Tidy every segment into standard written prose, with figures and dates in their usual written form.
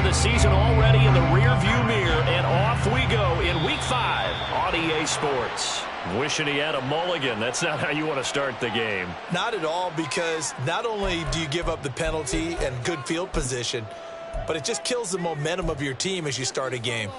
of the season already in the rearview mirror, and off we go in Week 5 on EA Sports. Wishing he had a mulligan. That's not how you want to start the game. Not at all, because not only do you give up the penalty and good field position, but it just kills the momentum of your team as you start a game.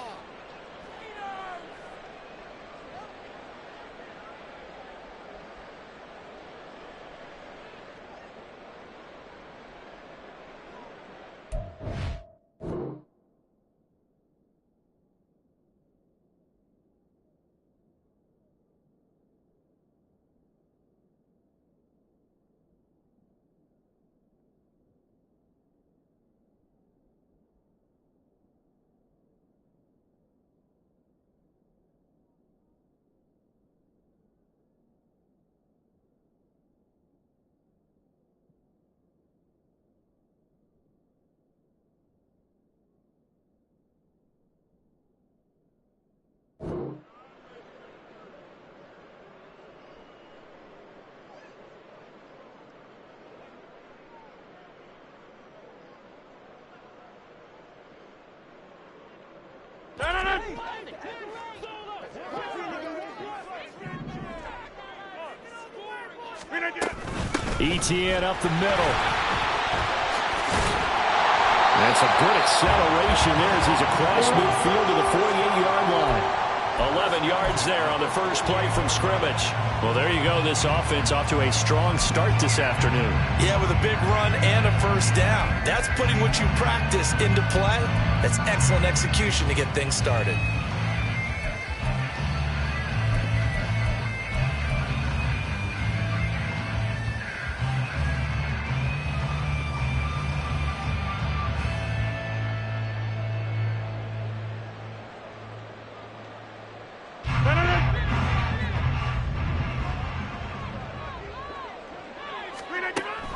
ETN up the middle. That's a good acceleration there as he's across midfield to the 48-yard line. 11 yards there on the first play from scrimmage. Well, there you go. This offense off to a strong start this afternoon. Yeah, with a big run and a first down. That's putting what you practice into play. That's excellent execution to get things started.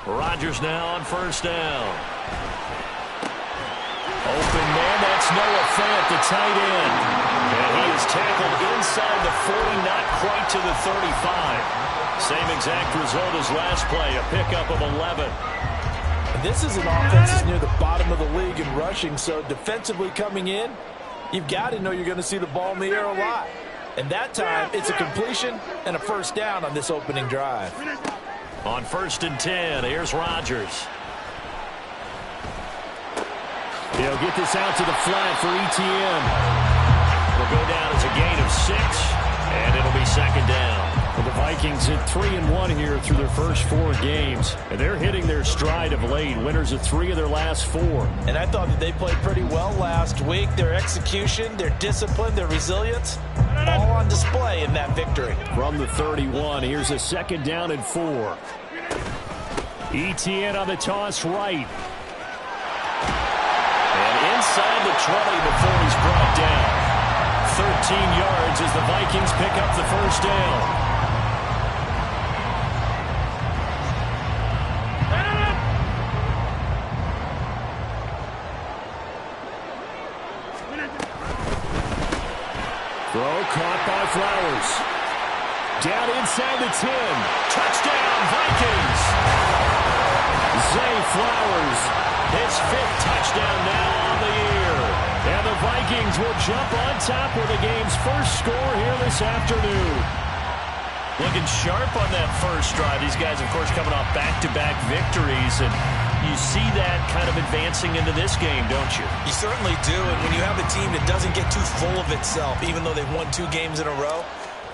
Rodgers now on first down. Open man, that's Noah Fant, the tight end. And he is tackled inside the 40, not quite to the 35. Same exact result as last play, a pickup of 11. And this is an offense that's near the bottom of the league in rushing, so defensively coming in, you've got to know you're going to see the ball in the air a lot. And that time, it's a completion and a first down on this opening drive. On 1st and 10, here's Rodgers. He'll get this out to the flat for ETN. Will go down as a gain of 6, and it'll be second down. Well, the Vikings hit 3-1 here through their first 4 games, and they're hitting their stride of late. Winners of 3 of their last 4. And I thought that they played pretty well last week. Their execution, their discipline, their resilience, all on display in that victory. From the 31, here's a second down and 4. ETN on the toss right. And inside the 20 before he's brought down. 13 yards as the Vikings pick up the first down. Throw caught by Flowers. Down inside the 10. Touchdown, Vikings! Zay Flowers. His 5th touchdown now on the year. And the Vikings will jump on top with the game's first score here this afternoon. Looking sharp on that first drive. These guys, of course, coming off back-to-back victories, and you see that kind of advancing into this game, don't you? You certainly do, and when you have a team that doesn't get too full of itself, even though they've won 2 games in a row,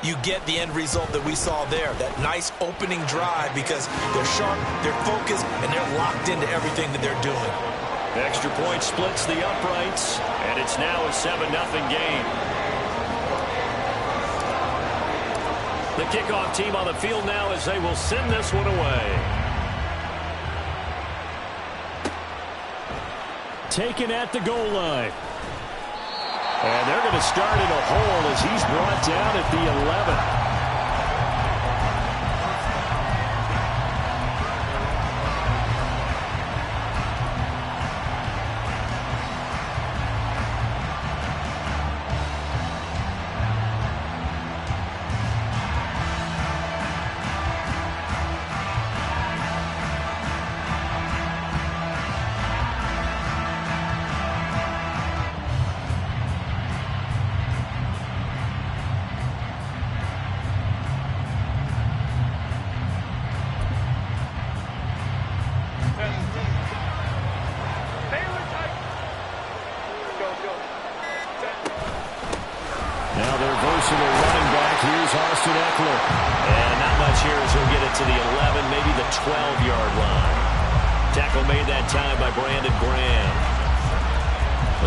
you get the end result that we saw there, that nice opening drive, because they're sharp, they're focused, and they're locked into everything that they're doing. Extra point splits the uprights, and it's now a 7-0 game. The kickoff team on the field now as they will send this one away. Taken at the goal line. And they're going to start in a hole as he's brought down at the 11. Now their versatile running back, here's Austin Eckler. And not much here as he'll get it to the 11, maybe the 12-yard line. Tackle made that time by Brandon Graham.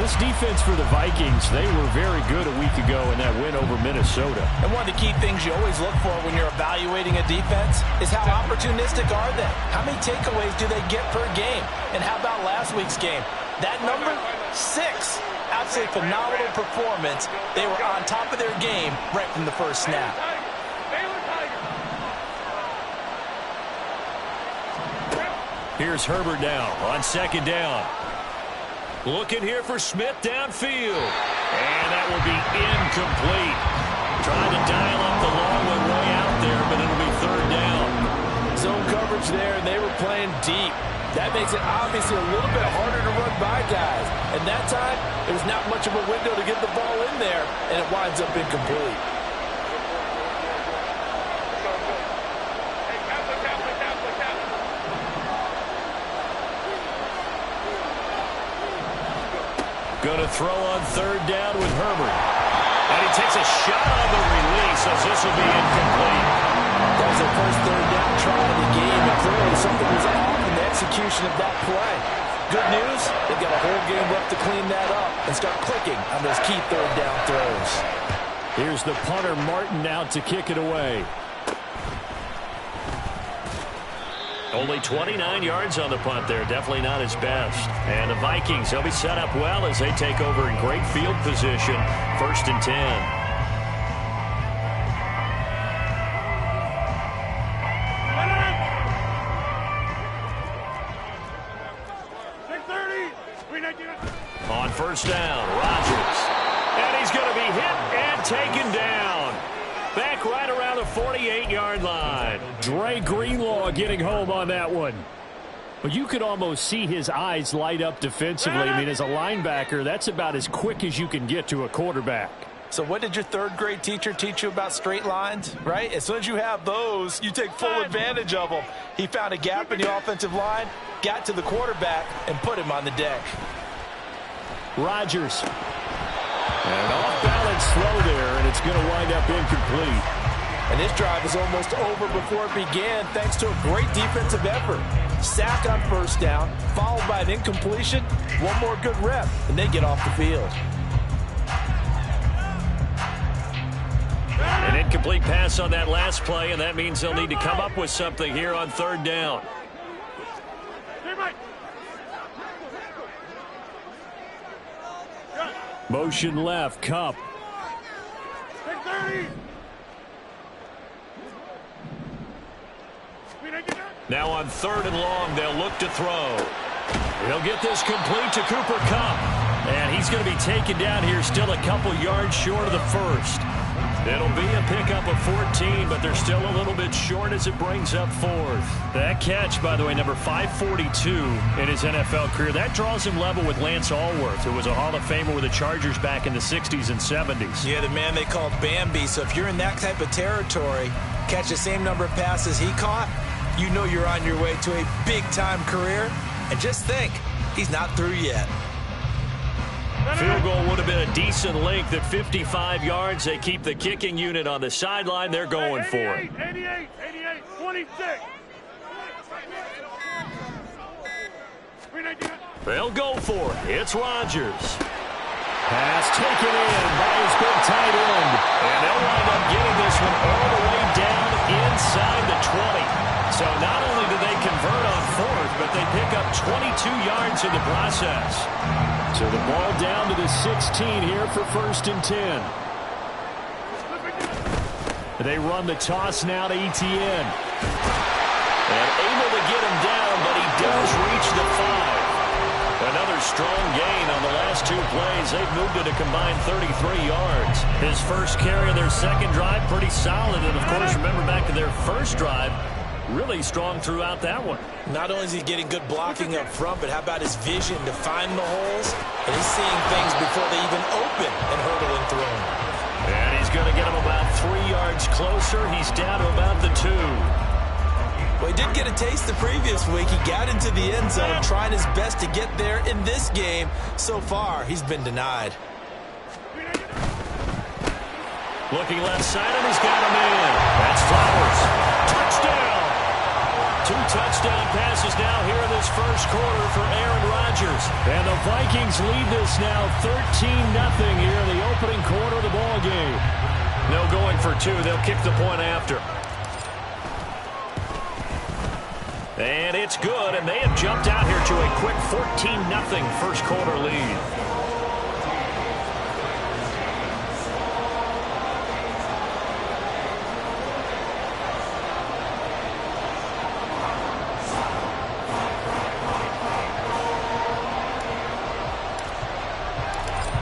This defense for the Vikings, they were very good a week ago in that win over Minnesota. And one of the key things you always look for when you're evaluating a defense is how opportunistic are they? How many takeaways do they get per game? And how about last week's game? That number, 6. Absolutely phenomenal performance. They were on top of their game right from the first snap. Here's Herbert now on second down. Looking here for Smith downfield. And that will be incomplete. Trying to dial up the long one way out there, but it'll be third down. Zone coverage there, and they were playing deep. That makes it obviously a little bit harder to run by guys. And that time, there's not much of a window to get the ball in there, and it winds up incomplete. Going to throw on third down with Herbert. And he takes a shot on the release as this will be incomplete. That was their first third down try of the game, and clearly something was off in the execution of that play. Good news, they've got a whole game left to clean that up and start clicking on those key third down throws. Here's the punter, Martin, out to kick it away. Only 29 yards on the punt there. Definitely not his best. And the Vikings, they'll be set up well as they take over in great field position. 1st and 10. On first down, Rodgers. And he's going to be hit and taken down. Back right around the 48-yard line. Dre Greenlaw getting home on that one. But you could almost see his eyes light up defensively. I mean, as a linebacker, that's about as quick as you can get to a quarterback. So what did your third-grade teacher teach you about straight lines, right? As soon as you have those, you take full advantage of them. He found a gap in the offensive line, got to the quarterback, and put him on the deck. Rodgers. And off-balance throw there, and it's going to wind up incomplete. And this drive is almost over before it began thanks to a great defensive effort. Sack on first down, followed by an incompletion, one more good rep, and they get off the field. An incomplete pass on that last play, and that means they'll need to come up with something here on third down. Motion left, Cup. Now on third and long, they'll look to throw. He'll get this complete to Cooper Kupp. And he's going to be taken down here still a couple yards short of the first. It'll be a pickup of 14, but they're still a little bit short as it brings up fourth. That catch, by the way, number 542 in his NFL career, that draws him level with Lance Allworth, who was a Hall of Famer with the Chargers back in the 60s and 70s. Yeah, the man they called Bambi. So if you're in that type of territory, catch the same number of passes he caught, you know you're on your way to a big-time career. And just think, he's not through yet. Field goal would have been a decent length at 55 yards. They keep the kicking unit on the sideline. They're going for it. 88, 26. They'll go for it. It's Rodgers. Pass taken in by his big tight end. And they'll wind up getting this one all the way down inside the 20. So not only do they convert on fourth, but they pick up 22 yards in the process. So the ball down to the 16 here for 1st and 10. They run the toss now to Etienne. And able to get him down, but he does reach the 5. Another strong gain on the last two plays. They've moved it a combined 33 yards. His first carry of their second drive, pretty solid. And, of course, remember back to their first drive, really strong throughout that one. Not only is he getting good blocking up front, but how about his vision to find the holes? And he's seeing things before they even open and hurdling through them. And he's going to get him about 3 yards closer. He's down to about the 2. Well, he did get a taste the previous week. He got into the end zone, trying his best to get there in this game. So far, he's been denied. Looking left side, and he's got him in. That's Flowers. Touchdown! 2 touchdown passes now here in this first quarter for Aaron Rodgers. And the Vikings lead this now 13-0 here in the opening quarter of the ball game. No going for 2. They'll kick the point after. And it's good, and they have jumped out here to a quick 14-0 first quarter lead.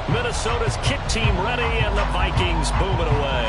Minnesota's kick team ready, and the Vikings boom it away.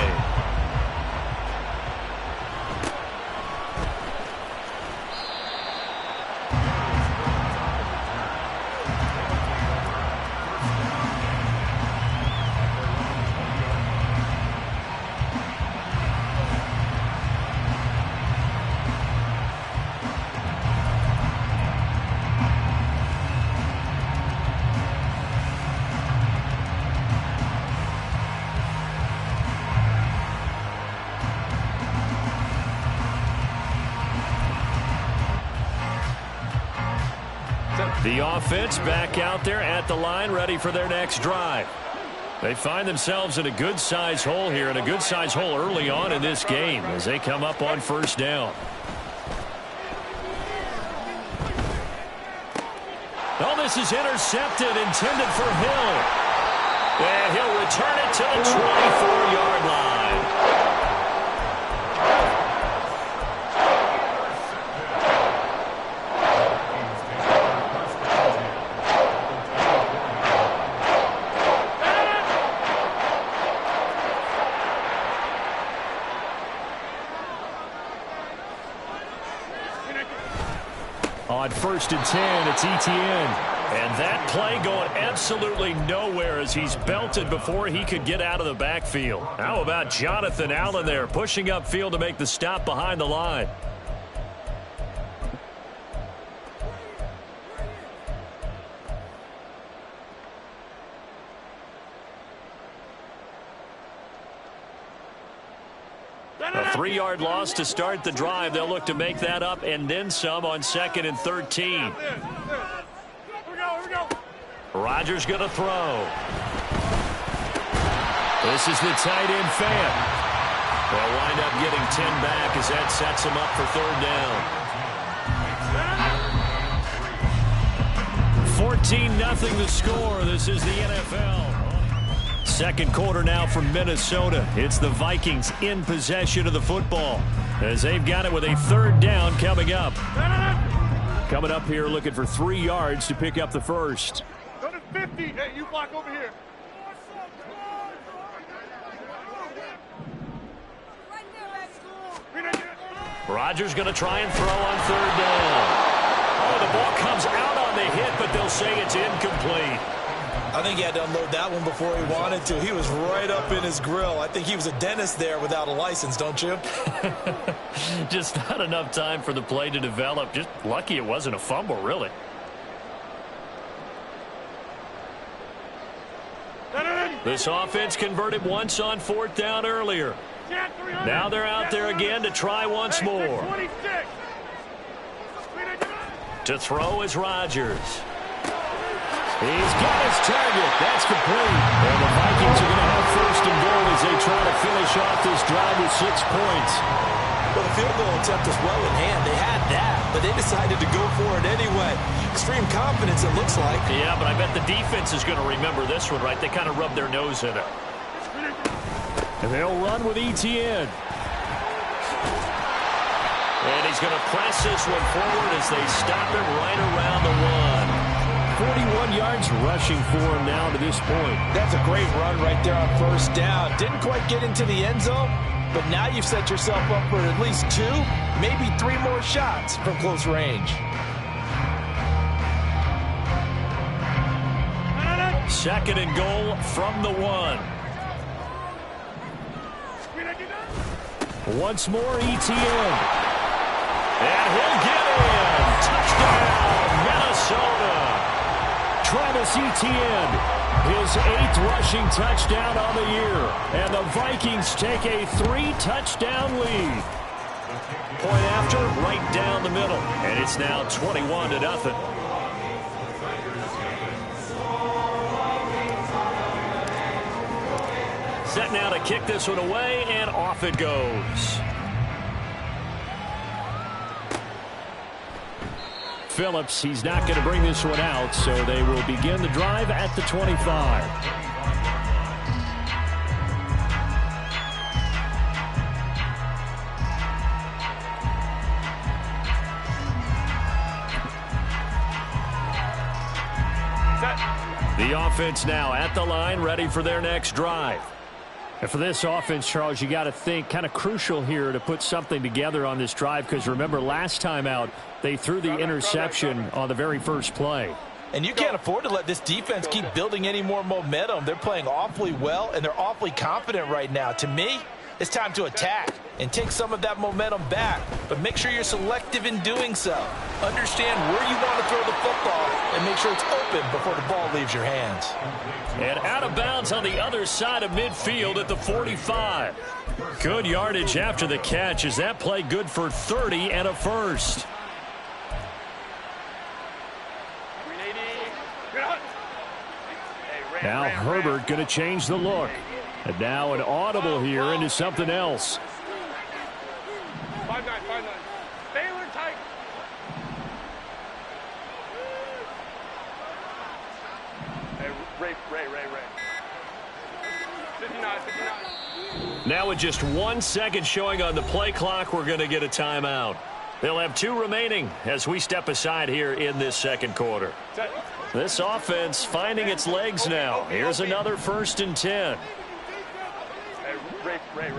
The offense back out there at the line, ready for their next drive. They find themselves in a good-size hole here, and a good-size hole early on in this game as they come up on first down. Oh, this is intercepted, intended for Hill. And he'll return it to the 24-yard line. On 1st and 10, it's Etienne. And that play going absolutely nowhere as he's belted before he could get out of the backfield. How about Jonathan Allen there pushing upfield to make the stop behind the line? A 3-yard loss to start the drive. They'll look to make that up and then some on 2nd and 13. Here we go. Rodgers going to throw. This is the tight end Fan. They'll wind up getting 10 back as that sets him up for 3rd down. 14-0 the score. This is the NFL. Second quarter now from Minnesota. It's the Vikings in possession of the football as they've got it with a 3rd down coming up. Coming up here looking for 3 yards to pick up the first. Go to 50. Hey, you block over here. Rodgers going to try and throw on 3rd down. Oh, the ball comes out on the hit, but they'll say it's incomplete. I think he had to unload that one before he wanted to. He was right up in his grill. I think he was a dentist there without a license, don't you? Just not enough time for the play to develop. Just lucky it wasn't a fumble, really. This offense converted once on 4th down earlier. Now they're out there again to try once more. To throw is Rodgers. He's got his target. That's complete. And the Vikings are going to have 1st and goal as they try to finish off this drive with 6 points. Well, the field goal attempt was well in hand. They had that, but they decided to go for it anyway. Extreme confidence, it looks like. Yeah, but I bet the defense is going to remember this one, right? They kind of rubbed their nose in it. And they'll run with Etienne. And he's going to press this one forward as they stop him right around the 1. 41 yards rushing for him now to this point. That's a great run right there on 1st down. Didn't quite get into the end zone, but now you've set yourself up for at least 2, maybe 3 more shots from close range. 2nd and goal from the 1. Once more, Etienne. And he'll get in. Touchdown, Minnesota. Travis Etienne, his 8th rushing touchdown on the year. And the Vikings take a 3-touchdown lead. Point after, right down the middle. And it's now 21-0. Set now to kick this one away, and off it goes. Phillips, he's not going to bring this one out, so they will begin the drive at the 25. The offense now at the line, ready for their next drive. And for this offense, Charles, you got to think kind of crucial here to put something together on this drive, because remember last time out they threw the interception on the very first play. And you can't afford to let this defense keep building any more momentum. They're playing awfully well, and they're awfully confident right now. To me, it's time to attack and take some of that momentum back. But make sure you're selective in doing so. Understand where you want to throw the football and make sure it's open before the ball leaves your hands. And out of bounds on the other side of midfield at the 45. Good yardage after the catch. Is that play good for 30 and a first? Now Herbert going to change the look. And now an audible here into something else. 5-9. Baylor tight. Hey, Ray. 59. Now with just 1 second showing on the play clock, we're going to get a timeout. They'll have 2 remaining as we step aside here in this second quarter. This offense finding its legs now. Here's another 1st and 10. Ray.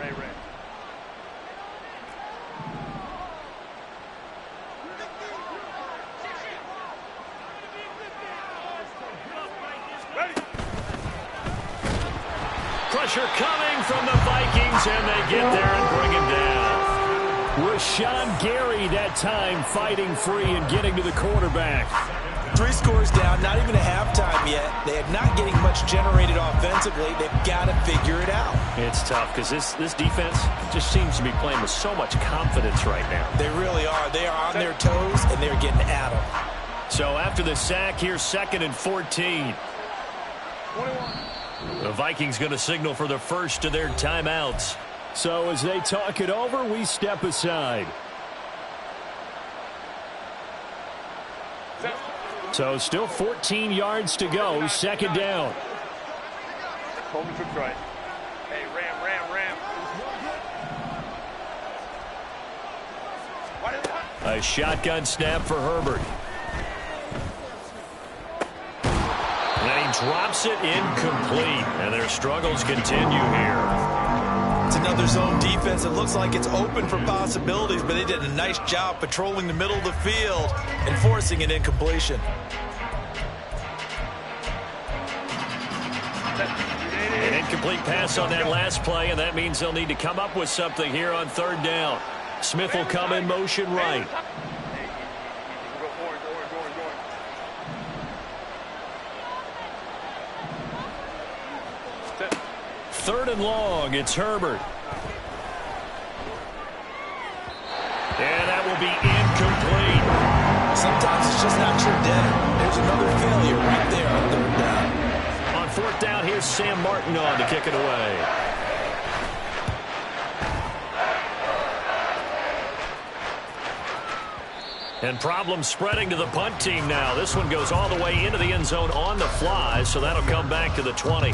Pressure coming from the Vikings, and they get there and bring him down. Rashawn Gary that time fighting free and getting to the quarterback. 3 scores down, not even a halftime yet. They are not getting much generated offensively. They've got to figure it out. It's tough because this defense just seems to be playing with so much confidence right now. They really are. They are on their toes, and they're getting at them. So after the sack, here's 2nd and 14. 21. The Vikings going to signal for the first of their timeouts. So as they talk it over, we step aside. So still 14 yards to go, 2nd down. Hold it for right. Hey, ram. A shotgun snap for Herbert. And he drops it incomplete. And their struggles continue here. It's another zone defense. It looks like it's open for possibilities, but they did a nice job patrolling the middle of the field and forcing an incompletion. An incomplete pass on that last play, and that means they'll need to come up with something here on 3rd down. Smith will come in motion right. Third and long, it's Herbert. And that will be incomplete. Sometimes it's just not your day. There's another failure right there on 3rd down. On 4th down, here's Sam Martin on to kick it away. And problems spreading to the punt team now. This one goes all the way into the end zone on the fly, so that'll come back to the 20.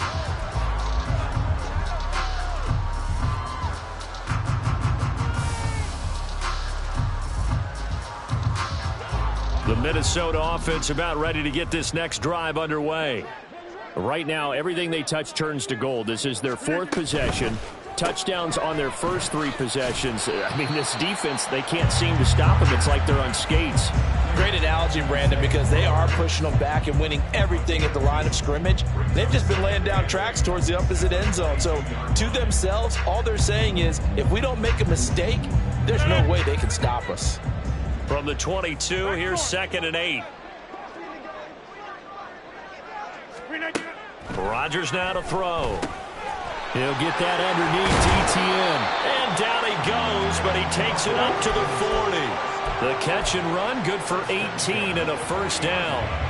The Minnesota offense about ready to get this next drive underway. Right now, everything they touch turns to gold. This is their 4th possession. Touchdowns on their first 3 possessions. I mean, this defense, they can't seem to stop them. It's like they're on skates. Great analogy, Brandon, because they are pushing them back and winning everything at the line of scrimmage. They've just been laying down tracks towards the opposite end zone. So to themselves, all they're saying is, if we don't make a mistake, there's no way they can stop us. From the 22, here's 2nd and 8. Rodgers now to throw. He'll get that underneath ETN. And down he goes, but he takes it up to the 40. The catch and run, good for 18 and a first down.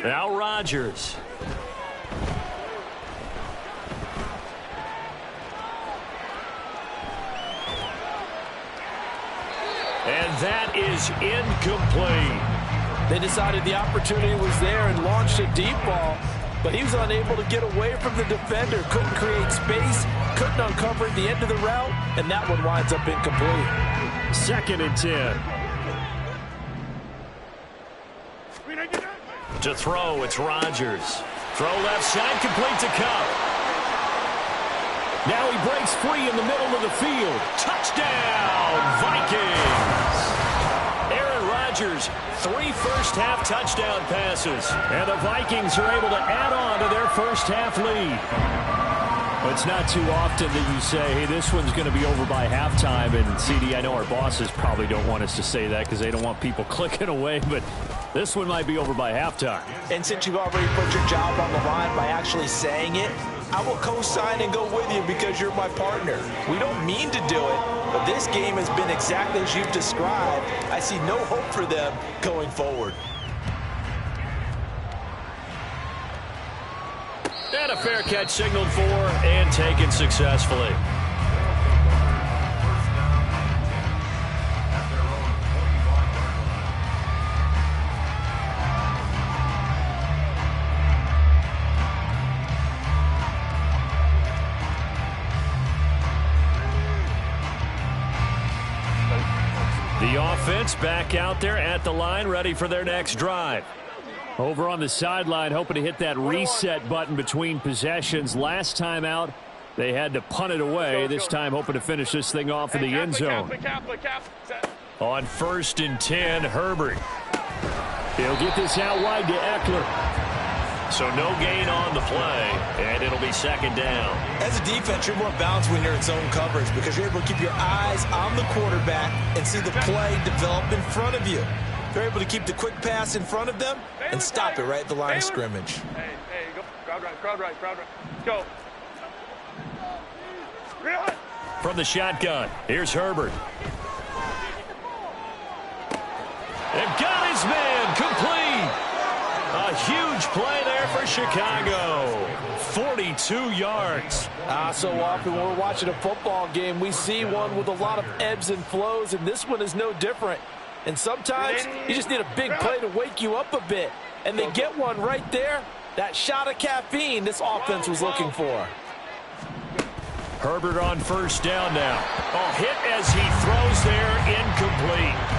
Now Rodgers. And that is incomplete. They decided the opportunity was there and launched a deep ball, but he was unable to get away from the defender, couldn't create space, couldn't uncover the end of the route, and that one winds up incomplete. 2nd and 10. To throw, it's Rodgers. Throw left side, complete to Cup. Now he breaks free in the middle of the field. Touchdown, Vikings! Aaron Rodgers, 3 first-half touchdown passes. And the Vikings are able to add on to their first-half lead. It's not too often that you say, hey, this one's going to be over by halftime. And, CD, I know our bosses probably don't want us to say that because they don't want people clicking away. But this one might be over by halftime. And since you've already put your job on the line by actually saying it, I will co-sign and go with you because you're my partner. We don't mean to do it, but this game has been exactly as you've described. I see no hope for them going forward. And a fair catch signaled for and taken successfully. The offense back out there at the line, ready for their next drive. Over on the sideline, hoping to hit that reset button between possessions. Last time out, they had to punt it away. This time, hoping to finish this thing off in the end zone. On 1st and 10, Herbert. He'll get this out wide to Eckler. So no gain on the play, and it'll be 2nd down. As a defense, you're more balanced when you're in zone coverage because you're able to keep your eyes on the quarterback and see the play develop in front of you. They're able to keep the quick pass in front of them and stop it right at the line of scrimmage. Hey, go. Crowd right. Go. From the shotgun, here's Herbert. And got his man complete. A huge play there for Chicago. 42 yards. So often when we're watching a football game, we see one with a lot of ebbs and flows, and this one is no different. And sometimes you just need a big play to wake you up a bit. And they get one right there. That shot of caffeine this offense was looking for. Herbert on 1st down now. Oh, hit as he throws there, incomplete.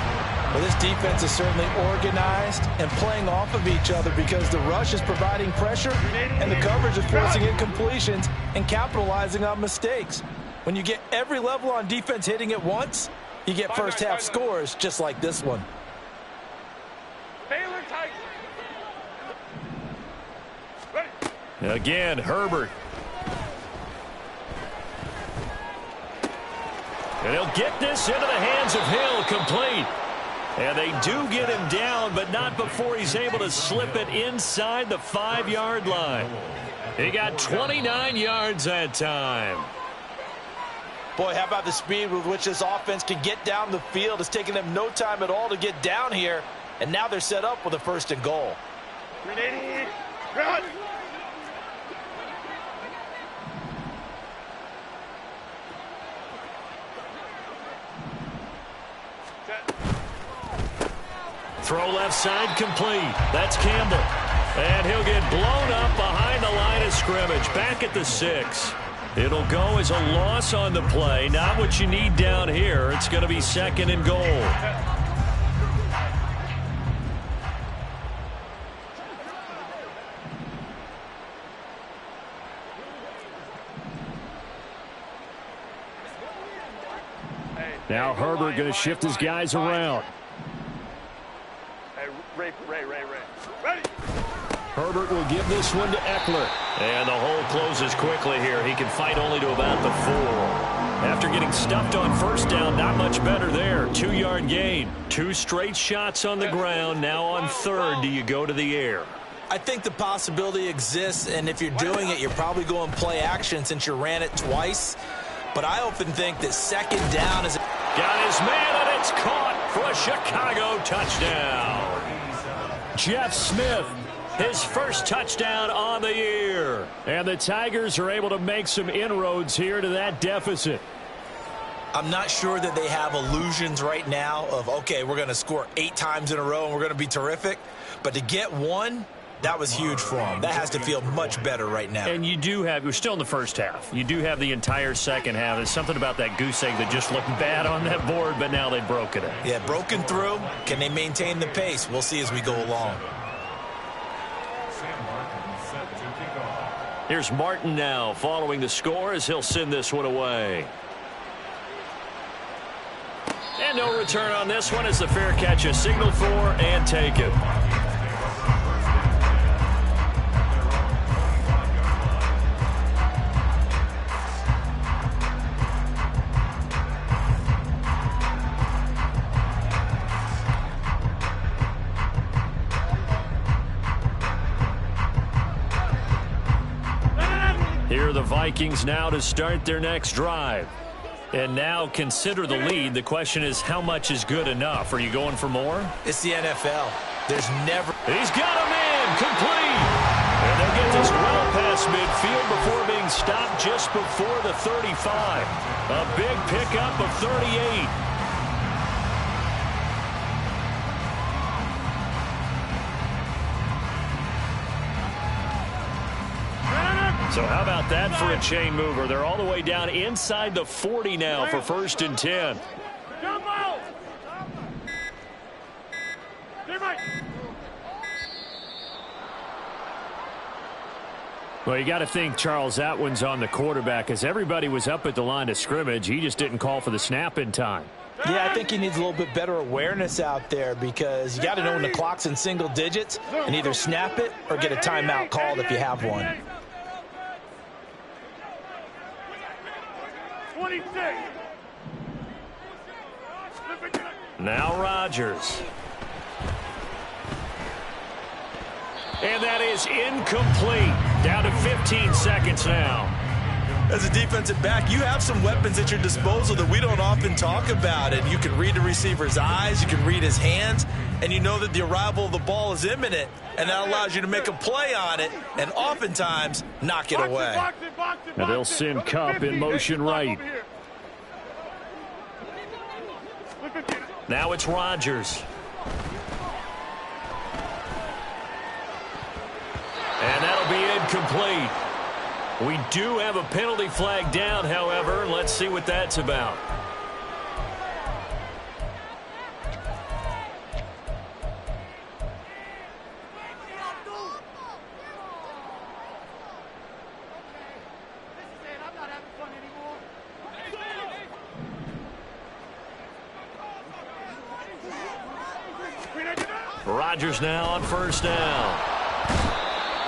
Well, this defense is certainly organized and playing off of each other because the rush is providing pressure and the coverage is forcing incompletions and capitalizing on mistakes. When you get every level on defense hitting at once, you get first-half scores just like this one. Again, Herbert. And he'll get this into the hands of Hill, complete. And they do get him down, but not before he's able to slip it inside the 5-yard line. He got 29 yards that time. Boy, how about the speed with which this offense can get down the field? It's taken them no time at all to get down here, and now they're set up with a 1st and goal. 380, run! Throw left side complete. That's Campbell. And he'll get blown up behind the line of scrimmage. Back at the 6. It'll go as a loss on the play. Not what you need down here. It's going to be 2nd and goal. Now Herbert going to shift his guys around. Hey, Ray. Ready? Herbert will give this one to Eckler. And the hole closes quickly here. He can fight only to about the 4. After getting stuffed on first down, not much better there. 2-yard gain. 2 straight shots on the ground. Now on third, do you go to the air? I think the possibility exists, and if you're doing it, you're probably going play action since you ran it twice. But I often think that second down is... Got his man, and it's caught for a Chicago touchdown. Jeff Smith, his first touchdown on the year. And the Tigers are able to make some inroads here to that deficit. I'm not sure that they have illusions right now of, okay, we're going to score 8 times in a row and we're going to be terrific. But to get one... that was huge for them. That has to feel much better right now. And you do have, we're still in the first half. You do have the entire second half. There's something about that goose egg that just looked bad on that board, but now they've broken it. Yeah, broken through. Can they maintain the pace? We'll see as we go along. Here's Martin now following the score as he'll send this one away. And no return on this one as the fair catch is signaled for and taken. Here are the Vikings now to start their next drive. And now consider the lead. The question is, how much is good enough? Are you going for more? It's the NFL. There's never... He's got a man complete. And they'll get this well past midfield before being stopped just before the 35. A big pickup of 38. So how about that for a chain mover? They're all the way down inside the 40 now for 1st and 10. Well, you got to think, Charles, that one's on the quarterback as everybody was up at the line of scrimmage. He just didn't call for the snap in time. Yeah, I think he needs a little bit better awareness out there because you got to know when the clock's in single digits and either snap it or get a timeout called if you have one. 26. Now Rodgers. And that is incomplete. Down to 15 seconds now. As a defensive back, you have some weapons at your disposal that we don't often talk about. And you can read the receiver's eyes, you can read his hands, and you know that the arrival of the ball is imminent. And that allows you to make a play on it and oftentimes knock it away. And they'll send Kupp in motion right. Now it's Rodgers. And that'll be incomplete. We do have a penalty flag down, however. Let's see what that's about. Rodgers now on 1st down.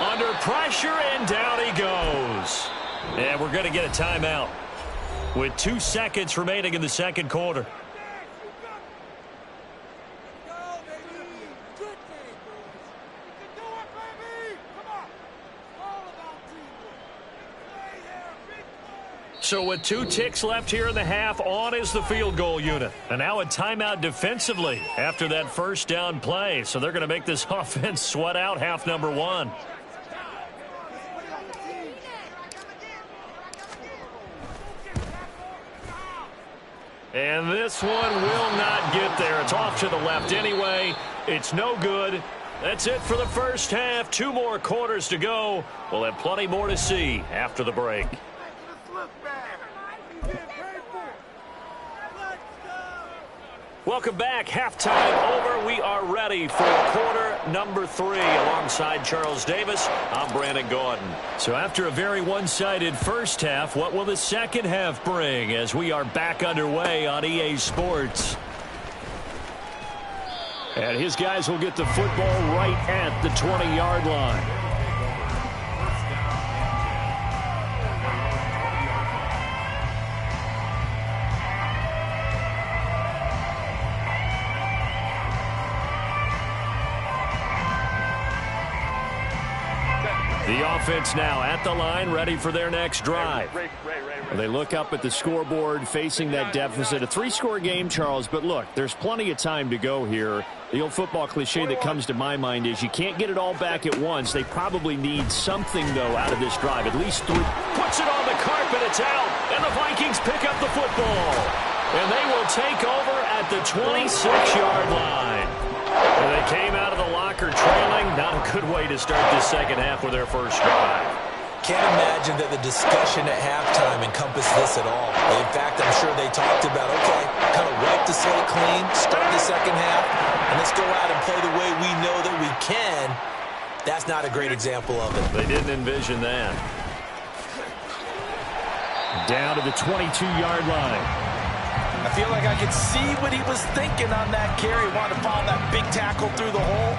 Under pressure, and down he goes. And we're going to get a timeout with 2 seconds remaining in the second quarter. So with 2 ticks left here in the half, on is the field goal unit. And now a timeout defensively after that first down play. So they're going to make this offense sweat out half number 1. And this one will not get there. It's off to the left anyway. It's no good. That's it for the first half. 2 more quarters to go. We'll have plenty more to see after the break. Welcome back. Halftime over. We are ready for quarter number 3. Alongside Charles Davis, I'm Brandon Gordon. So after a very one-sided first half, what will the second half bring as we are back underway on EA Sports? And his guys will get the football right at the 20-yard line. offense now at the line, ready for their next drive. They look up at the scoreboard, facing that deficit. A 3-score game, Charles, but look, there's plenty of time to go here. The old football cliche that comes to my mind is you can't get it all back at once. They probably need something, though, out of this drive. At least 3. Puts it on the carpet. It's out. And the Vikings pick up the football. And they will take over at the 26-yard line. And they came out of the locker trailing. Not a good way to start this second half with their first drive. Can't imagine that the discussion at halftime encompassed this at all. In fact, I'm sure they talked about, okay, kind of wipe the slate clean, start the second half, and let's go out and play the way we know that we can. That's not a great example of it. They didn't envision that. Down to the 22-yard line. I feel like I could see what he was thinking on that carry. Wanted to follow that big tackle through the hole.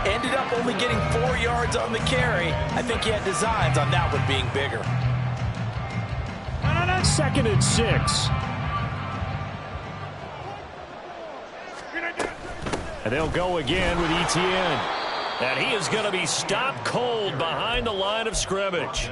Ended up only getting 4 yards on the carry. I think he had designs on that one being bigger. 2nd and 6. And they'll go again with Etienne. And he is going to be stopped cold behind the line of scrimmage.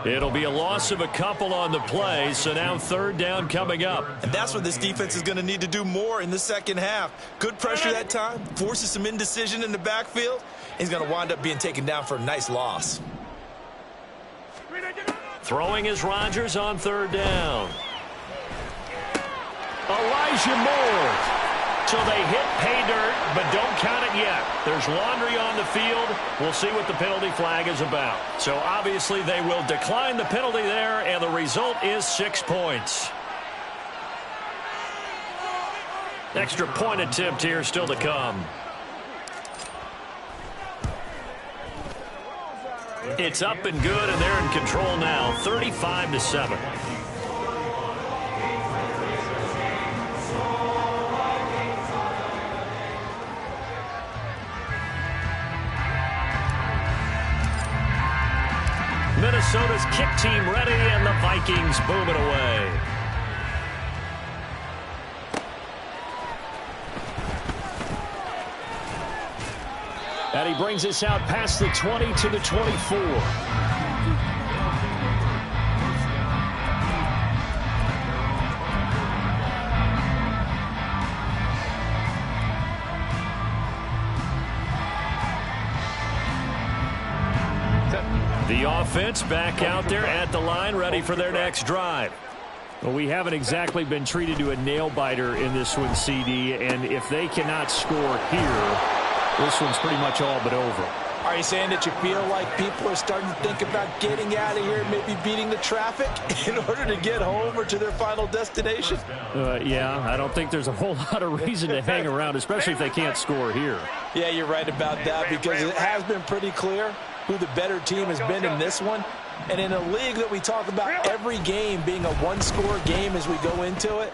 It'll be a loss of a couple on the play, so now 3rd down coming up. And that's what this defense is going to need to do more in the second half. Good pressure that time, forces some indecision in the backfield. He's going to wind up being taken down for a nice loss. Throwing is Rodgers on 3rd down. Elijah Moore. So they hit pay dirt, but don't count it yet. There's laundry on the field. We'll see what the penalty flag is about. So obviously they will decline the penalty there, and the result is 6 points. Extra point attempt here still to come. It's up and good, and they're in control now, 35-7. Minnesota's kick team ready, and the Vikings boom it away. And he brings us out past the 20 to the 24. The offense back out there at the line, ready for their next drive. Well, we haven't exactly been treated to a nail-biter in this one, CD, and if they cannot score here, this one's pretty much all but over. Are you saying that you feel like people are starting to think about getting out of here, maybe beating the traffic in order to get home or to their final destination? Yeah, I don't think there's a whole lot of reason to hang around, especially if they can't score here. Yeah, you're right about that, because it has been pretty clear who the better team has been in this one. And in a league that we talk about every game being a one-score game as we go into it,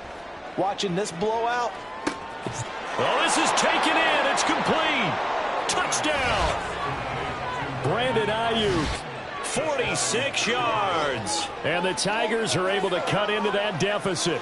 watching this blowout. Well, this is taken in. It's complete. Touchdown. Brandon Ayuk. 46 yards. And the Tigers are able to cut into that deficit.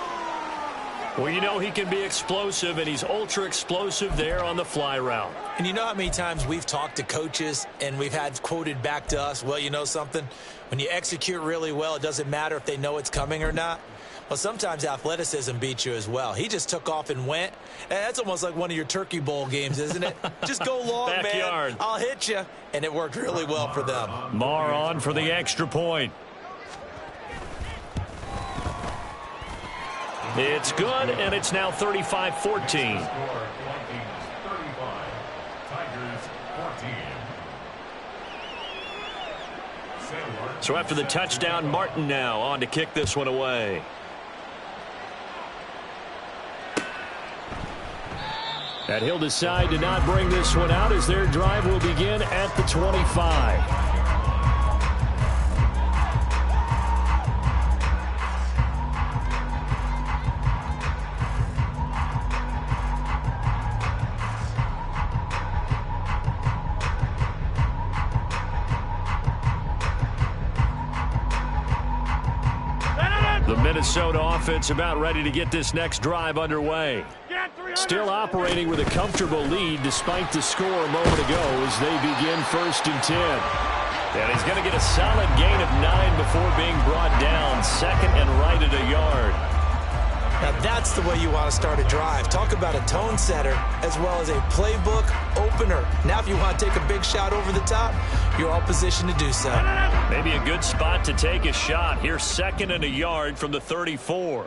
Well, you know he can be explosive, and he's ultra-explosive there on the fly route. And you know how many times we've talked to coaches and we've had quoted back to us, well, you know something? When you execute really well, it doesn't matter if they know it's coming or not. Well, sometimes athleticism beats you as well. He just took off and went. And that's almost like one of your Turkey Bowl games, isn't it? Just go long, Backyard. man. I'll hit you. And it worked really well for them. Marr on for the extra point. It's good, and it's now 35-14. So after the touchdown, Martin now on to kick this one away. And he'll decide to not bring this one out as their drive will begin at the 25. The Minnesota offense about ready to get this next drive underway. Still operating with a comfortable lead despite the score a moment ago as they begin 1st and 10. And he's going to get a solid gain of 9 before being brought down. Second and right at a yard. Now that's the way you want to start a drive. Talk about a tone setter as well as a playbook opener. Now if you want to take a big shot over the top, you're all positioned to do so. Maybe a good spot to take a shot. Here's second and a yard from the 34.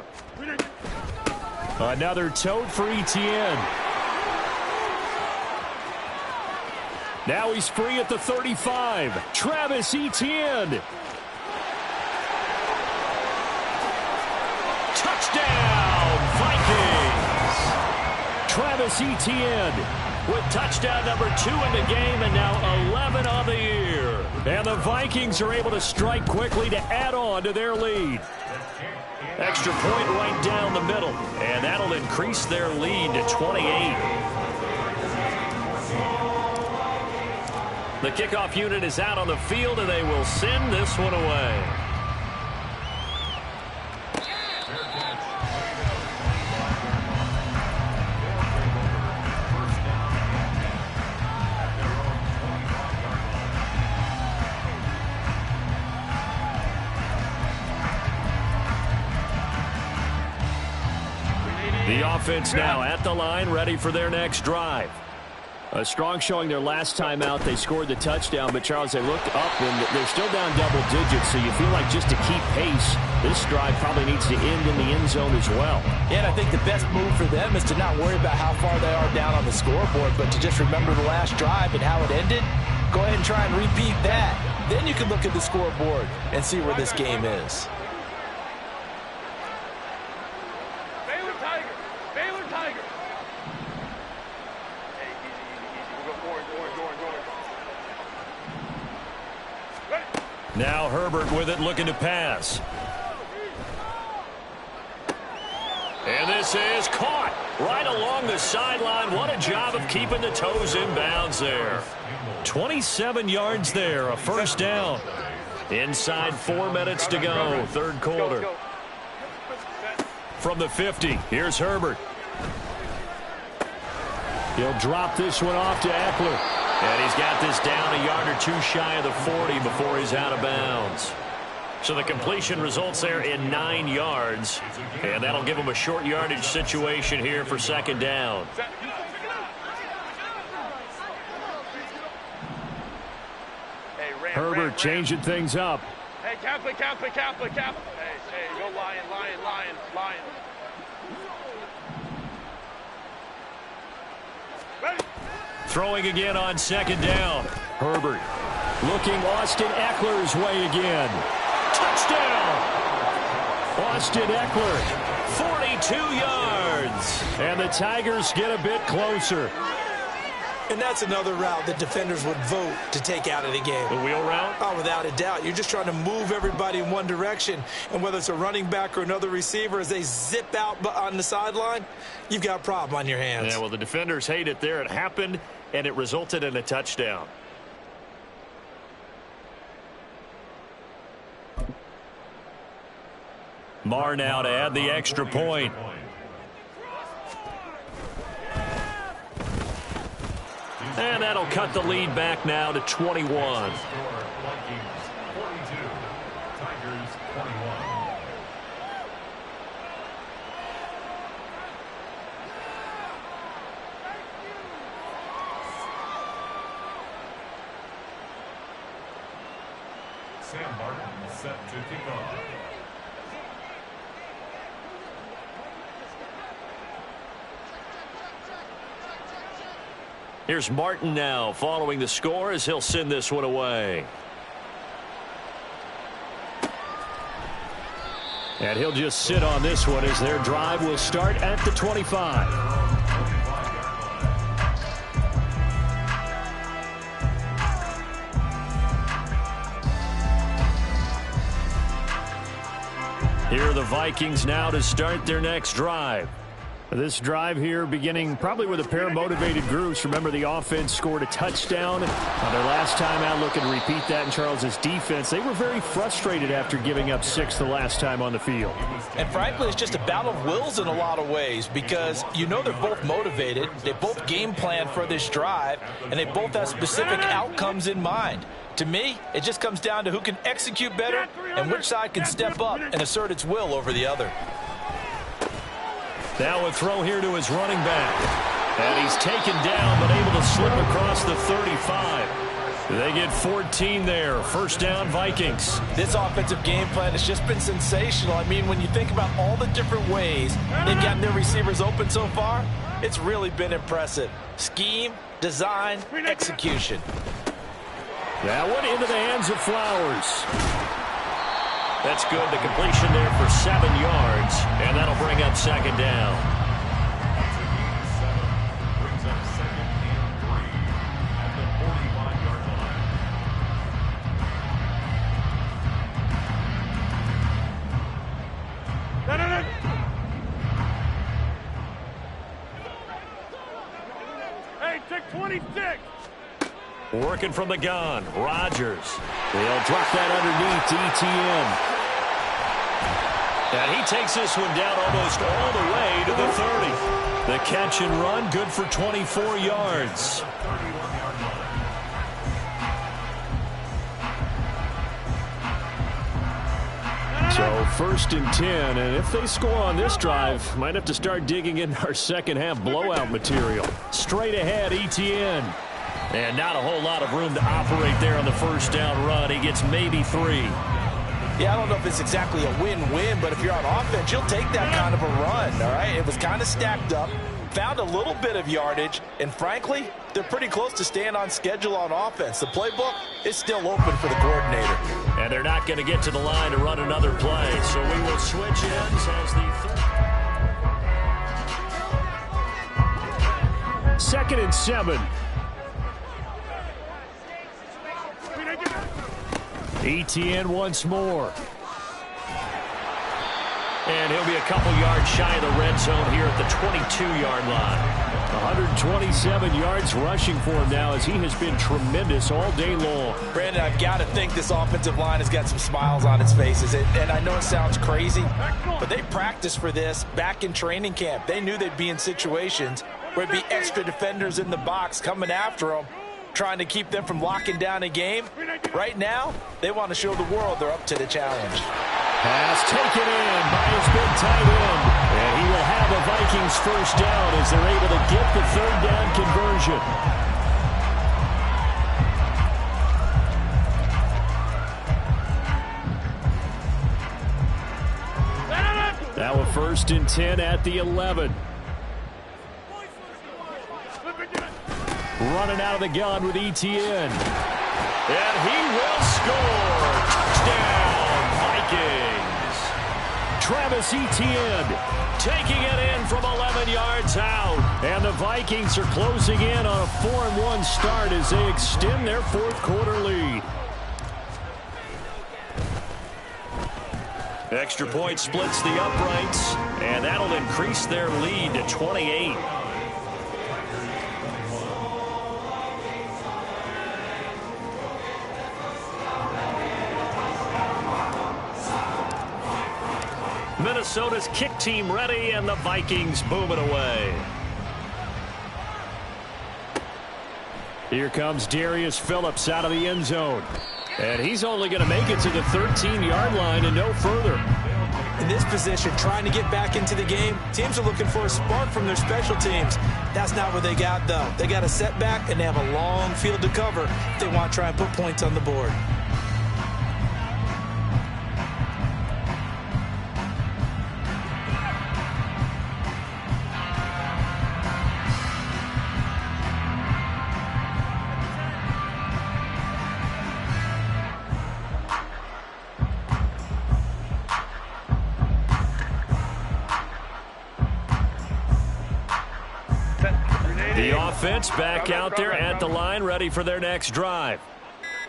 Another tote for Etienne. Now he's free at the 35. Travis Etienne. Touchdown, Vikings! Travis Etienne with touchdown number 2 in the game and now 11 on the year. And the Vikings are able to strike quickly to add on to their lead. Extra point right down the middle, and that'll increase their lead to 28. The kickoff unit is out on the field, and they will send this one away. The offense now at the line, ready for their next drive. A strong showing their last time out. They scored the touchdown, but, Charles, they looked up, and they're still down double digits, so you feel like just to keep pace, this drive probably needs to end in the end zone as well. Yeah, and I think the best move for them is to not worry about how far they are down on the scoreboard, but to just remember the last drive and how it ended. Go ahead and try and repeat that. Then you can look at the scoreboard and see where this game is. Now Herbert with it, looking to pass. And this is caught right along the sideline. What a job of keeping the toes in bounds there. 27 yards there, a first down. Inside 4 minutes to go, third quarter. From the 50, here's Herbert. He'll drop this one off to Eckler. And he's got this down a yard or two shy of the 40 before he's out of bounds. So the completion results there in 9 yards. And that'll give him a short yardage situation here for second down. Herbert changing things up. Hey, Kaplan. Hey, go Lion. Ready? Throwing again on second down. Herbert looking Austin Eckler's way again. Touchdown! Austin Eckler, 42 yards. And the Tigers get a bit closer. And that's another route that defenders would vote to take out of the game. The wheel route? Oh, without a doubt. You're just trying to move everybody in one direction. And whether it's a running back or another receiver, as they zip out on the sideline, you've got a problem on your hands. Yeah, well, the defenders hate it there. It happened, and it resulted in a touchdown. Marr now to add the extra point. And that'll cut the lead back now to 21. Sam Martin set to kick off. Here's Martin now following the score as he'll send this one away. And he'll just sit on this one as their drive will start at the 25. Here are the Vikings now to start their next drive. This drive here beginning probably with a pair of motivated groups. Remember, the offense scored a touchdown on their last time out. Looking to repeat that in Charles's defense. They were very frustrated after giving up 6 the last time on the field. And frankly, it's just a battle of wills in a lot of ways because you know they're both motivated. They both game plan for this drive, and they both have specific outcomes in mind. To me, it just comes down to who can execute better and which side can step up and assert its will over the other. Now a throw here to his running back. And he's taken down but able to slip across the 35. They get 14 there. First down, Vikings. This offensive game plan has just been sensational. I mean, when you think about all the different ways they've gotten their receivers open so far, it's really been impressive. Scheme, design, execution. That one into the hands of Flowers. That's good. The completion there for 7 yards, and that'll bring up second down. Working from the gun, Rodgers. They'll drop that underneath to ETN. And he takes this one down almost all the way to the 30. The catch and run, good for 24 yards. So first and 10, and if they score on this drive, might have to start digging in our second half blowout material. Straight ahead, ETN. And not a whole lot of room to operate there on the first down run. He gets maybe 3. Yeah, I don't know if it's exactly a win-win, but if you're on offense, you'll take that kind of a run, all right? It was kind of stacked up, found a little bit of yardage, and frankly, they're pretty close to staying on schedule on offense. The playbook is still open for the coordinator. And they're not going to get to the line to run another play, so we will switch ends as the third. Second and 7. ETN once more. And he'll be a couple yards shy of the red zone here at the 22-yard line. 127 yards rushing for him now as he has been tremendous all day long. Brandon, I've got to think this offensive line has got some smiles on its faces. And I know it sounds crazy, but they practiced for this back in training camp. They knew they'd be in situations where it'd be extra defenders in the box coming after them, trying to keep them from locking down a game. Right now, they want to show the world they're up to the challenge. Pass taken in by his big tight end. And he will have a Vikings first down as they're able to get the third down conversion. Now a first and 10 at the 11. Running out of the gun with ETN. And he will score. Touchdown, Vikings. Travis Etienne taking it in from 11 yards out. And the Vikings are closing in on a 4-1 start as they extend their fourth quarter lead. Extra point splits the uprights, and that'll increase their lead to 28. Minnesota's kick team ready, and the Vikings boom it away. Here comes Darius Phillips out of the end zone. And he's only going to make it to the 13-yard line and no further. In this position, trying to get back into the game, teams are looking for a spark from their special teams. That's not what they got, though. They got a setback, and they have a long field to cover if they want to try and put points on the board. The offense back out there at the line, ready for their next drive.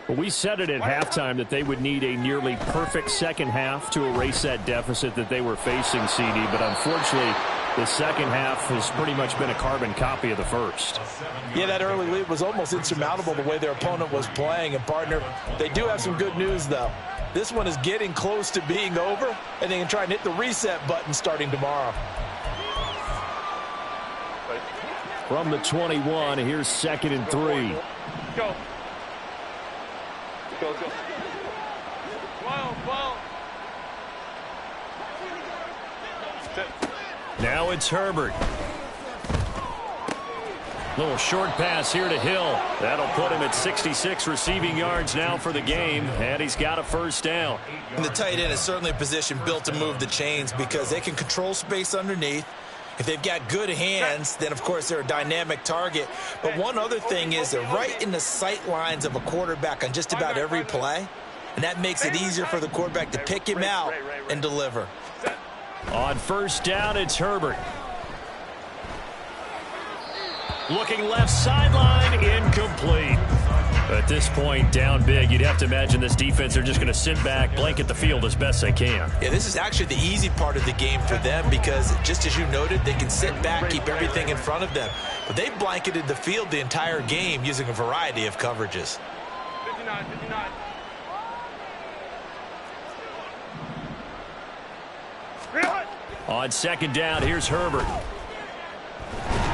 We said it at halftime that they would need a nearly perfect second half to erase that deficit that they were facing, CD, but unfortunately, the second half has pretty much been a carbon copy of the first. Yeah, that early lead was almost insurmountable the way their opponent was playing. And, partner, they do have some good news, though. This one is getting close to being over, and they can try and hit the reset button starting tomorrow. From the 21, here's 2nd and 3. Go. Go, go. Well. Now it's Herbert. Little short pass here to Hill. That'll put him at 66 receiving yards now for the game, and he's got a first down. And the tight end is certainly a position built to move the chains because they can control space underneath. If they've got good hands, then, of course, they're a dynamic target. But one other thing is they're right in the sight lines of a quarterback on just about every play, and that makes it easier for the quarterback to pick him out and deliver. On first down, it's Herbert. Looking left sideline, incomplete. At this point, down big, you'd have to imagine this defense are just going to sit back, blanket the field as best they can. Yeah, this is actually the easy part of the game for them because, just as you noted, they can sit back, keep everything in front of them. But they blanketed the field the entire game using a variety of coverages. 59. On second down, here's Herbert.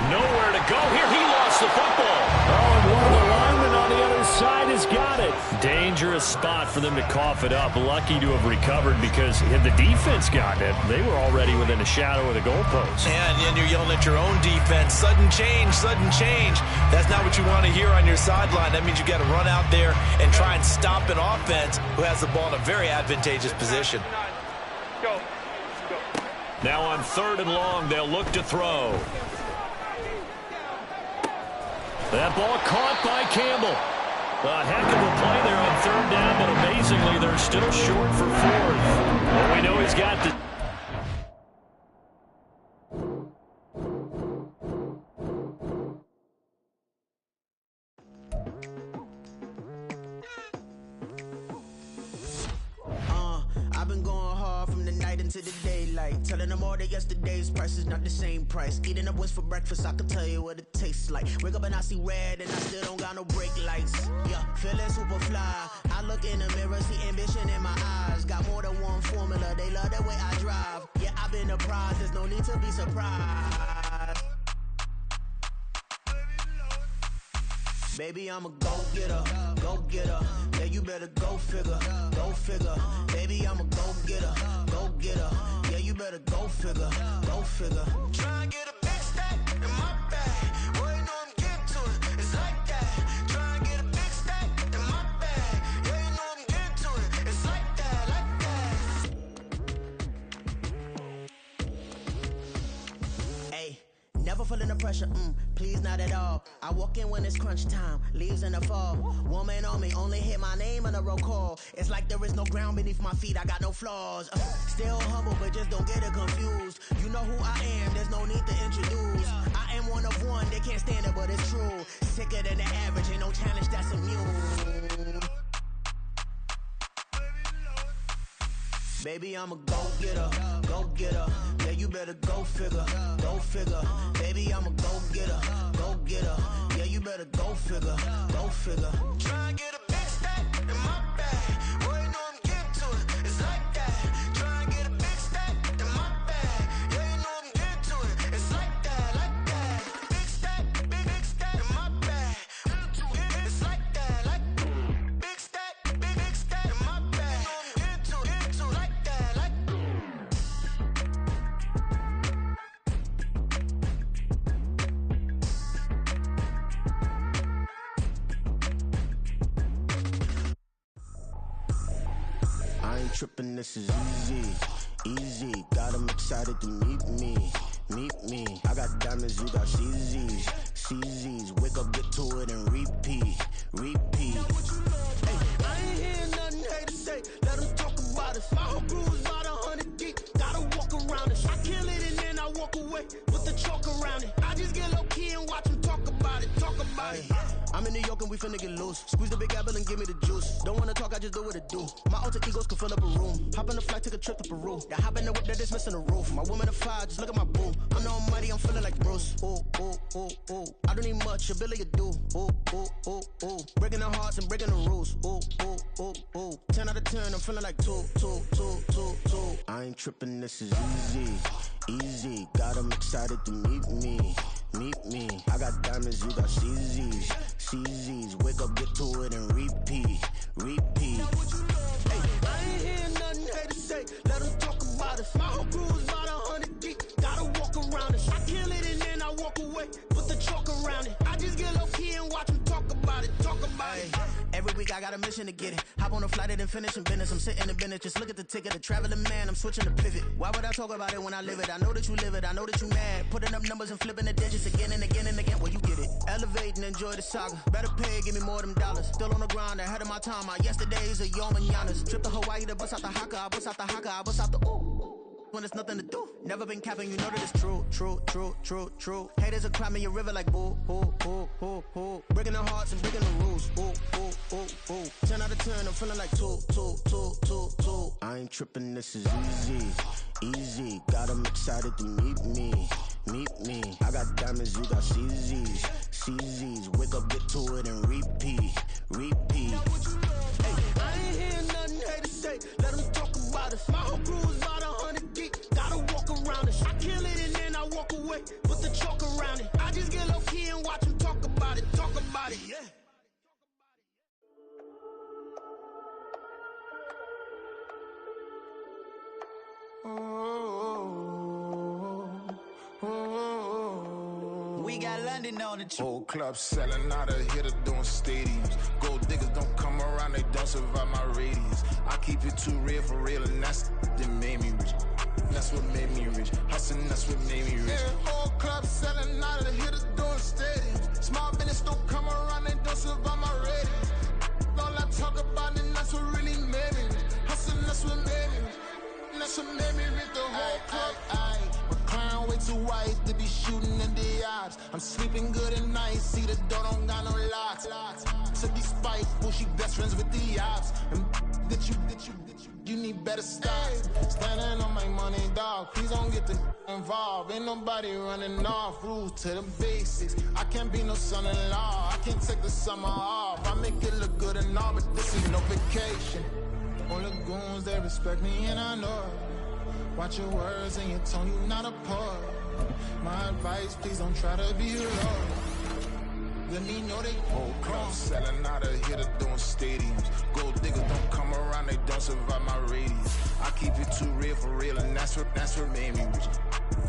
Nowhere to go here. He lost the football. Oh, and one of the linemen on the other side has got it. Dangerous spot for them to cough it up. Lucky to have recovered because had the defense gotten it, they were already within a shadow of the goalpost. And you're yelling at your own defense. Sudden change, sudden change. That's not what you want to hear on your sideline. That means you got to run out there and try and stop an offense who has the ball in a very advantageous position. Go. Now on third and long, they'll look to throw. That ball caught by Campbell. A heck of a play there on third down, but amazingly, they're still short for fourth. Well, we know he's got the... I've been going hard from the night into the daylight, telling them all that yesterday's price is not the same price. Eating up what's for breakfast, I can tell you what it tastes like. Wake up and I see red and I still don't got no brake lights. Yeah, feeling super fly. I look in the mirror, see ambition in my eyes. Got more than one formula, they love the way I drive. Yeah, I've been a prize, there's no need to be surprised. Baby, I'm a go-getter, go-getter. Yeah, you better go figure, go figure. Baby, I'm a go-getter, go-getter. Yeah, you better go figure, go figure. Try and get a big stack in my bag. Boy, you know I'm getting to it, it's like that. Try and get a big stack in my bag. Yeah, you know I'm getting to it, it's like that, like that. Hey, never feeling the pressure, please not at all. I walk in when it's crunch time, leaves in the fall. Woman on me, only hit my name on a roll call. It's like there is no ground beneath my feet, I got no flaws. Still humble, but just don't get it confused. You know who I am, there's no need to introduce. I am one of one, they can't stand it, but it's true. Sicker than the average, ain't no challenge that's immune. Baby, I'm a go-getter, go-getter. Yeah, you better go figure, go figure. Baby, I'm a go-getter, go-getter. Yeah, you better go figure, go figure. Try and get a big stack in my bag. Boy, you know I'm getting to it, it's like that. Try and get a big stack in my bag. Yeah, you know I'm getting to it, it's like that, like that. Big stack in my bag. It's like that, like big stack in my bag. Get to it, like that, like. I ain't tripping, this is easy, easy. Got 'em excited to meet me. I got diamonds, you got CZs. Wake up, get to it, and repeat. Hey, I ain't hearing nothing hate to say. Let them talk about it. My whole crew is about 100 deep. Gotta walk around it. I kill it and then I walk away with the chalk around it. I just get low key and watch them talk about it. I'm in New York and we finna get loose. Squeeze the big apple and give me the juice. Don't wanna talk, I just do what it do. My alter egos can fill up a room. Hop on the flight, take a trip to Peru. That hop in the whip that is missing the roof. My woman a fire, just look at my boo. I'm the almighty, I'm feeling like Bruce. Ooh. I don't need much, ability to do. Ooh. Breaking the hearts and breaking the rules. Ooh. 10 out of 10, I'm feeling like two. I ain't tripping, this is easy. Got 'em excited to meet me. meet me. I got diamonds, you got CZs, CZs. Wake up, get to it and repeat, repeat. Hey, I ain't hear nothing hate to say. Let them talk about us. My whole crew is about 100 deep. Gotta walk around it. I kill it and then I walk away. Put the chalk around it. I just get low key and watch them talk about it. Talk about it. Every week I got a mission to get it. Hop on a flight and then finish in business. I'm sitting in business. Just look at the ticket. A traveling man. I'm switching to pivot. Why would I talk about it when I live it? I know that you live it. I know that you mad. Putting up numbers and flipping the digits again and again and again. Well, you get it. Elevate and enjoy the saga. Better pay, give me more them dollars. Still on the grind, ahead of my time. My yesterdays are yo mananas. Trip to Hawaii to bust out the haka. I bust out the haka. I bust out the ooh. When there's nothing to do. Never been capping, you know that it's true, true, true, true, true. Haters are crying in your river like boo, boo, boo, boo, boo. Breaking their hearts and breaking the rules. Ooh, ooh, ooh, ooh. 10 out of 10, I'm feeling like 2, 2, 2, 2, 2. I ain't tripping, this is easy, easy. Got 'em excited to meet me, meet me. I got diamonds, you got CZs, CZs. Wake up, get to it and repeat, repeat. Hey, I ain't hear nothing hate to say. Let them talk about us. My whole crew is about 100 deep. Gotta walk around it. I kill it and then I walk away. Put the chalk around it. I just get low key and watch them talk about it. Talk about it, yeah. We got London on the trip. Whole club selling out of here to doing stadiums. Gold diggers don't come around, they don't survive my radius. I keep it too real for real, and that's that made me rich. That's what made me rich. Hustling, that's what made me rich. Yeah, whole club selling out of here to doing stadiums. Small business don't come around, they don't survive my radius. All I talk about, and that's what really made me rich. Hustling, that's what made me rich. That's what made me rich. The whole club. Clown way too white to be shooting in the eyes. I'm sleeping good at night, see the door don't got no locks. To be spiteful, she best friends with the ops. And you need better stop. Standing on my money, dog. Please don't get involved. Ain't nobody running off. Rules to the basics. I can't be no son-in-law. I can't take the summer off. I make it look good and all, but this is no vacation. All the goons, they respect me and I know it. Watch your words and your tone, you not a poet. My advice, please don't try to be low. Let me know they whole club selling out of here to doing stadiums. Gold diggers don't come around, they don't survive my radius. I keep it too real for real, and that's what made me rich.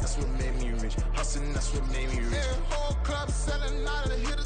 That's what made me rich. Hustling, that's what made me rich. Yeah, whole club selling out of here to